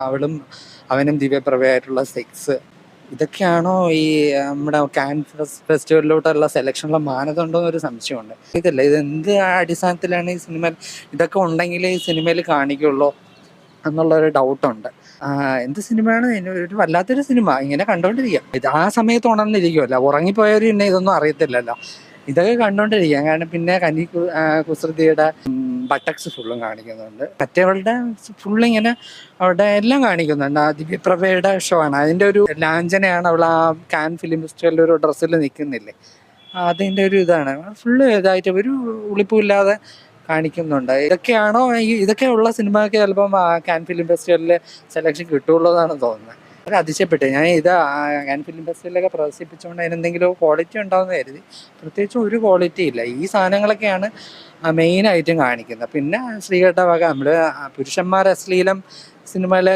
അവളും അവനും ദിവ്യപ്രഭയായിട്ടുള്ള സെക്സ് ഇതൊക്കെയാണോ ഈ നമ്മുടെ കാൻ ഫെസ്റ്റിവലിലോട്ടുള്ള സെലക്ഷനുള്ള മാനദണ്ഡം എന്നൊരു സംശയമുണ്ട്. ഇതല്ല, ഇത് എന്ത് അടിസ്ഥാനത്തിലാണ് ഈ സിനിമ ഇതൊക്കെ ഉണ്ടെങ്കിലേ ഈ സിനിമയിൽ കാണിക്കുള്ളൂ എന്നുള്ളൊരു ഡൗട്ടുണ്ട്. എന്ത് സിനിമയാണ് ഒരു വല്ലാത്തൊരു സിനിമ ഇങ്ങനെ കണ്ടോണ്ടിരിക്കുക. ഇത് ആ സമയത്ത് ഉണർന്നിരിക്കുമല്ലോ, ഉറങ്ങിപ്പോയവർ പിന്നെ ഇതൊന്നും അറിയത്തില്ലല്ലോ. ഇതൊക്കെ കണ്ടോണ്ടിരിക്കുക. കാരണം പിന്നെ കുസൃതിയുടെ ബട്ടക്സ് ഫുള്ളും കാണിക്കുന്നുണ്ട്. മറ്റേവളുടെ ഫുള്ളിങ്ങനെ അവിടെ എല്ലാം കാണിക്കുന്നുണ്ട്. ആ ദിവ്യപ്രഭയുടെ ഷോ ആണ്, അതിൻ്റെ ഒരു ലാഞ്ചനയാണ്. അവൾ ആ കാൻ ഫിലിം ഫെസ്റ്റിവലിൽ ഒരു ഡ്രസ്സിൽ നിൽക്കുന്നില്ലേ, അതിൻ്റെ ഒരു ഇതാണ്. ഫുള്ള് ഇതായിട്ട് ഒരു ഉളിപ്പില്ലാതെ കാണിക്കുന്നുണ്ട്. ഇതൊക്കെ ഉള്ള സിനിമയ്ക്ക് ചിലപ്പം കാൻ ഫിലിം ഫെസ്റ്റിവലിൽ സെലക്ഷൻ കിട്ടുള്ളൂ എന്നാണ് തോന്നുന്നത്. ഒരു അതിശയപ്പെട്ടു ഞാൻ. കാൻ ഫിലിം ഫെസ്റ്റിവലൊക്കെ പ്രദർശിപ്പിച്ചുകൊണ്ട് അതിനെന്തെങ്കിലും ക്വാളിറ്റി ഉണ്ടാവുമെന്ന് കരുതി. പ്രത്യേകിച്ച് ഒരു ക്വാളിറ്റി ഇല്ല. ഈ സാധനങ്ങളൊക്കെയാണ് മെയിനായിട്ടും കാണിക്കുന്നത്. പിന്നെ ശ്രീകണ്ഠ വക നമ്മൾ പുരുഷന്മാർ അശ്ലീലം സിനിമയിൽ